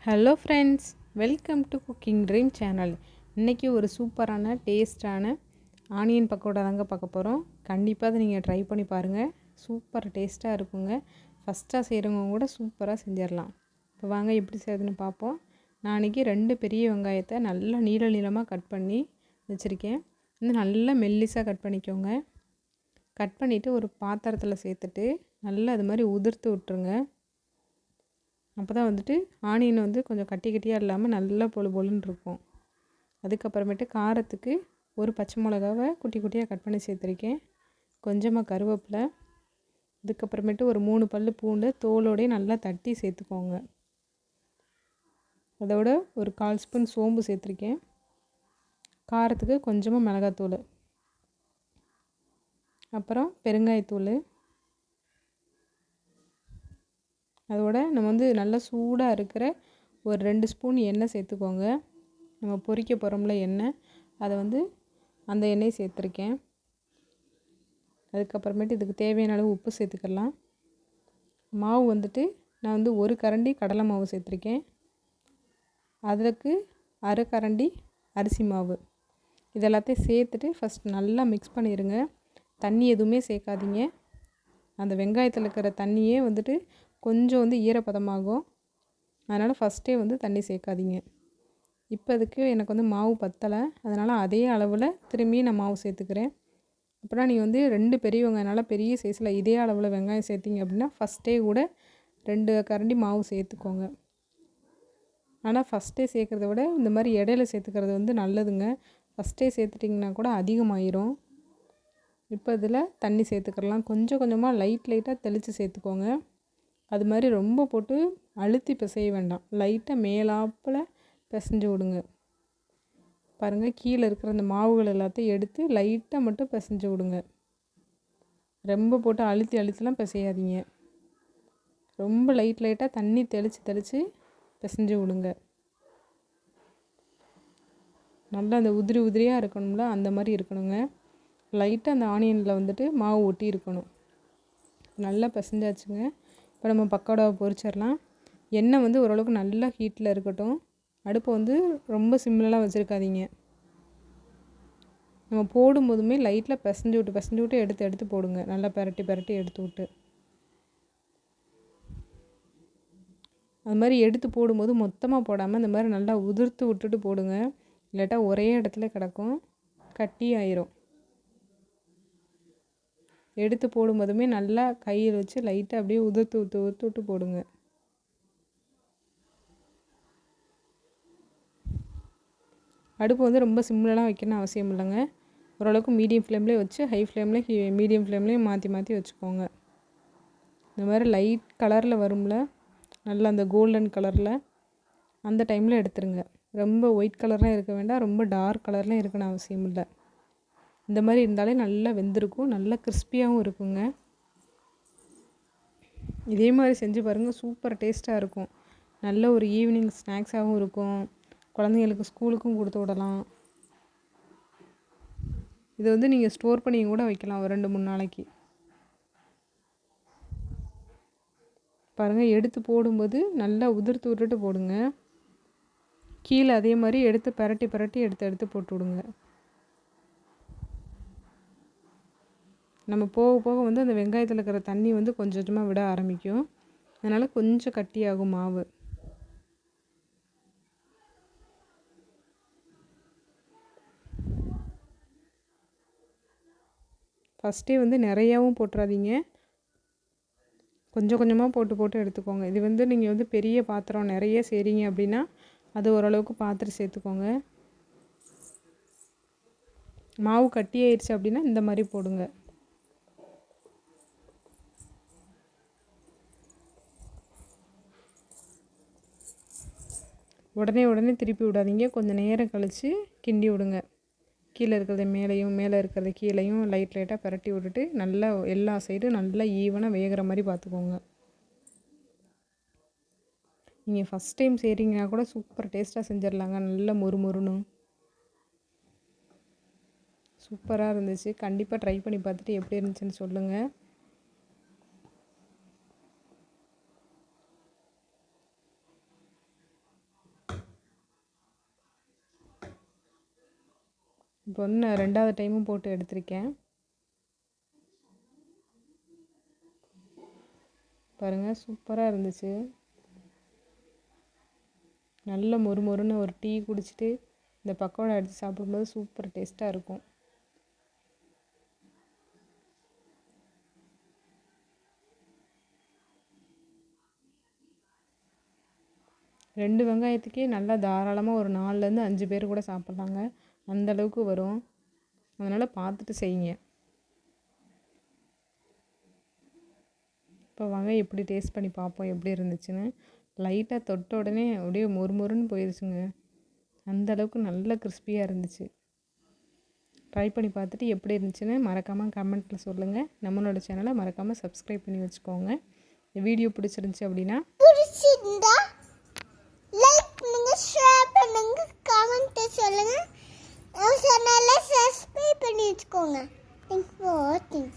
Hello friends, welcome to cooking dream channel. இன்றைக்கி ஒரு சூப்பரான டேஸ்டான ஆனியன் பக்கோடா தாங்க பார்க்க போகிறோம். கண்டிப்பாக அதை நீங்கள் ட்ரை பண்ணி பாருங்கள். சூப்பர் டேஸ்ட்டாக இருக்குங்க. ஃபஸ்ட்டாக செய்கிறவங்க கூட சூப்பராக செஞ்சிடலாம். இப்போ வாங்க எப்படி செய்யுதுன்னு பார்ப்போம். நான் இன்றைக்கி 2 பெரிய வெங்காயத்தை நல்லா நீள நீளமாக கட் பண்ணி வச்சுருக்கேன். இன்னும் நல்லா மெல்லிஸாக கட் பண்ணிக்கோங்க. கட் பண்ணிவிட்டு ஒரு பாத்திரத்தில் சேர்த்துட்டு நல்லா அது மாதிரி உதிர்த்து விட்டுருங்க. அப்போ தான் வந்துட்டு ஆனியன் வந்து கொஞ்சம் கட்டி கட்டியாக இல்லாமல் நல்லா பொழு பொழுன்னு இருக்கும். அதுக்கப்புறமேட்டு காரத்துக்கு ஒரு பச்சை மிளகாவை குட்டி குட்டியாக கட் பண்ணி சேர்த்துருக்கேன். கொஞ்சமாக கருவேப்பிலை, அதுக்கப்புறமேட்டு ஒரு 3 பல் பூண்டு தோலோடையே நல்லா தட்டி சேர்த்துக்கோங்க. அதோட ஒரு 1/4 ஸ்பூன் சோம்பு சேர்த்துருக்கேன். காரத்துக்கு கொஞ்சமாக மிளகாத்தூள், அப்புறம் பெருங்காயத்தூள். அதோட நம்ம வந்து நல்லா சூடாக இருக்கிற ஒரு 2 ஸ்பூன் எண்ணெய் சேர்த்துக்கோங்க. நம்ம பொரிக்க போகிறோம்ல எண்ணெய், அதை வந்து அந்த எண்ணெய் சேர்த்துருக்கேன். அதுக்கப்புறமேட்டு இதுக்கு தேவையான அளவு உப்பு சேர்த்துக்கலாம். மாவு வந்துட்டு நான் வந்து 1 கரண்டி கடலை மாவு சேர்த்துருக்கேன். அதுக்கு அரை கரண்டி அரிசி மாவு. இதெல்லாத்தையும் சேர்த்துட்டு ஃபஸ்ட் நல்லா மிக்ஸ் பண்ணிடுங்க. தண்ணி எதுவுமே சேர்க்காதீங்க. அந்த வெங்காயத்தில் இருக்கிற தண்ணியே வந்துட்டு கொஞ்சம் வந்து ஈரப்பதமாகும். அதனால் ஃபஸ்ட்டே வந்து தண்ணி சேர்க்காதீங்க. இப்போ அதுக்கு எனக்கு வந்து மாவு பத்தலை, அதனால் அதே அளவில் திரும்பி நான் மாவு சேர்த்துக்கிறேன். அப்புறம் நீங்கள் வந்து 2 பெரிய வெங்காயம்னால பெரிய சைஸில் இதே அளவில் வெங்காயம் சேர்த்திங்க அப்படின்னா ஃபஸ்ட்டே கூட 2 கரண்டி மாவு சேர்த்துக்கோங்க. ஆனால் ஃபஸ்ட்டே சேர்க்குறத விட இந்த மாதிரி இடையில சேர்த்துக்கிறது வந்து நல்லதுங்க. ஃபஸ்ட்டே சேர்த்துட்டிங்கன்னா கூட அதிகமாயிரும். இப்போ இதில் தண்ணி சேர்த்துக்கலாம். கொஞ்சம் கொஞ்சமாக லைட்டாக தெளித்து சேர்த்துக்கோங்க. அது மாதிரி ரொம்ப போட்டு அழுத்தி பிசைய வேண்டாம். லைட்டாக மேலாப்பில் பிசைஞ்சு விடுங்க. பாருங்கள், கீழே இருக்கிற அந்த மாவுகள் எல்லாத்தையும் எடுத்து லைட்டாக மட்டும் பிசைஞ்சு விடுங்க. ரொம்ப போட்டு அழுத்திலாம் பிசையாதீங்க. ரொம்ப லைட்டாக தண்ணி தெளித்து பிசைஞ்சு விடுங்க. நல்லா அந்த உதிரியாக இருக்கணும்ல, அந்த மாதிரி இருக்கணுங்க. லைட்டாக அந்த ஆனியனில் வந்துட்டு மாவு ஒட்டி இருக்கணும். நல்லா பிசைஞ்சாச்சுங்க. இப்போ நம்ம பக்கோடாவை பொரிச்சிடலாம். எண்ணெய் வந்து ஓரளவுக்கு நல்லா ஹீட்டில் இருக்கட்டும். அடுப்பை வந்து ரொம்ப சிம்லலாம் வச்சுருக்காதீங்க. நம்ம போடும்போதுமே லைட்டில் பிசைஞ்சு விட்டு எடுத்து போடுங்க. நல்லா பெரட்டி எடுத்து விட்டு. அது மாதிரி எடுத்து போடும்போது மொத்தமாக போடாமல் இந்த மாதிரி நல்லா உதிர்த்து விட்டுட்டு போடுங்க. இல்லாட்டா ஒரே இடத்துல கிடக்கும், கட்டி ஆயிரும். எடுத்து போடும்போதுமே நல்லா கையில் வச்சு லைட்டாக அப்படியே உதிர்த்து விட்டு போடுங்க. அடுப்பு வந்து ரொம்ப சிம்லலாம் வைக்கணும்னு அவசியம் இல்லைங்க. ஓரளவுக்கு மீடியம் ஃப்ளேம்லேயே வச்சு ஹை ஃப்ளேம்லேயே மீடியம் ஃப்ளேம்லேயே மாற்றி வச்சுக்கோங்க. இந்த மாதிரி லைட் கலரில் வரும்ல, நல்லா அந்த கோல்டன் கலரில், அந்த டைமில் எடுத்துருங்க. ரொம்ப ஒயிட் கலர்லாம் இருக்க வேண்டாம், ரொம்ப டார்க் கலர்லாம் இருக்கணும்னு அவசியம் இல்லை. இந்த மாதிரி இருந்தாலே நல்லா வெந்திருக்கும், நல்லா கிறிஸ்பியாகவும் இருக்குங்க. இதே மாதிரி செஞ்சு பாருங்கள், சூப்பர் டேஸ்ட்டாக இருக்கும். நல்ல ஒரு ஈவினிங் ஸ்நாக்ஸாகவும் இருக்கும். குழந்தைங்களுக்கு ஸ்கூலுக்கும் கொடுத்து விடலாம். இதை வந்து நீங்கள் ஸ்டோர் பண்ணி கூட வைக்கலாம் ஒரு 2-3 நாளைக்கு. பாருங்கள், எடுத்து போடும்போது நல்லா உதிர்த்து விட்டுட்டு போடுங்க. கீழே அதே மாதிரி எடுத்து பெரட்டி எடுத்து போட்டு விடுங்க. நம்ம போக போக வந்து அந்த வெங்காயத்தில் இருக்கிற தண்ணி வந்து கொஞ்சம் கொஞ்சமாக விட ஆரம்பிக்கும். அதனால் கொஞ்சம் கட்டியாகும் மாவு. ஃபஸ்ட்டே வந்து நிறையாவும் போட்டுறாதீங்க, கொஞ்சம் கொஞ்சமாக போட்டு எடுத்துக்கோங்க. இது வந்து நீங்கள் வந்து பெரிய பாத்திரம் நிறைய செய்கிறீங்க அப்படின்னா அது ஓரளவுக்கு பாத்திரம் சேர்த்துக்கோங்க. மாவு கட்டி ஆயிடுச்சு அப்படின்னா இந்த மாதிரி போடுங்க. உடனே திருப்பி விடாதீங்க, கொஞ்சம் நேரம் கழித்து கிண்டி விடுங்க. கீழே இருக்கிறத மேலேயும் மேலே இருக்கிறத கீழேயும் லைட்டாக பெரட்டி விட்டுட்டு நல்லா எல்லா சைடும் நல்லா ஈவனாக வேகிற மாதிரி பார்த்துக்கோங்க. நீங்கள் ஃபஸ்ட் டைம் செய்கிறீங்கன்னா கூட சூப்பர் டேஸ்ட்டாக செஞ்சிடலாங்க. நல்லா மொறுமொறுன்னு சூப்பராக இருந்துச்சு. கண்டிப்பாக ட்ரை பண்ணி பார்த்துட்டு எப்படி இருந்துச்சுன்னு சொல்லுங்கள். இப்போ வந்து நான் 2வது டைமும் போட்டு எடுத்திருக்கேன். பாருங்கள், சூப்பராக இருந்துச்சு. நல்ல மொறுமொறுன்னு ஒரு டீ குடிச்சிட்டு இந்த பக்கோடா எடுத்து சாப்பிடும்போது சூப்பர் டேஸ்ட்டாக இருக்கும். ரெண்டு வெங்காயத்துக்கே நல்லா தாராளமாக ஒரு 4லேருந்து 5 பேர் கூட சாப்பிட்லாங்க. அந்தளவுக்கு வரும். அதனால் பார்த்துட்டு செய்யுங்க. இப்போ வாங்க எப்படி டேஸ்ட் பண்ணி பார்ப்போம் எப்படி இருந்துச்சுன்னு. லைட்டாக தொட்ட உடனே அப்படியே மொறுமொறுன்னு போயிடுச்சுங்க. அந்தளவுக்கு நல்ல கிறிஸ்பியாக இருந்துச்சு. ட்ரை பண்ணி பார்த்துட்டு எப்படி இருந்துச்சுன்னு மறக்காமல் கமெண்ட்டில் சொல்லுங்கள். நம்மளோட சேனலை மறக்காமல் சப்ஸ்கிரைப் பண்ணி வச்சுக்கோங்க. இந்த வீடியோ பிடிச்சிருந்துச்சி அப்படின்னா லைக் பண்ணுங்க, ஷேர் பண்ணுங்க, கமெண்ட் சொல்லுங்க. நம்ம சேனலை சப்ஸ்கிரைப் பண்ணி வச்சுக்கோங்க. Thanks for watching.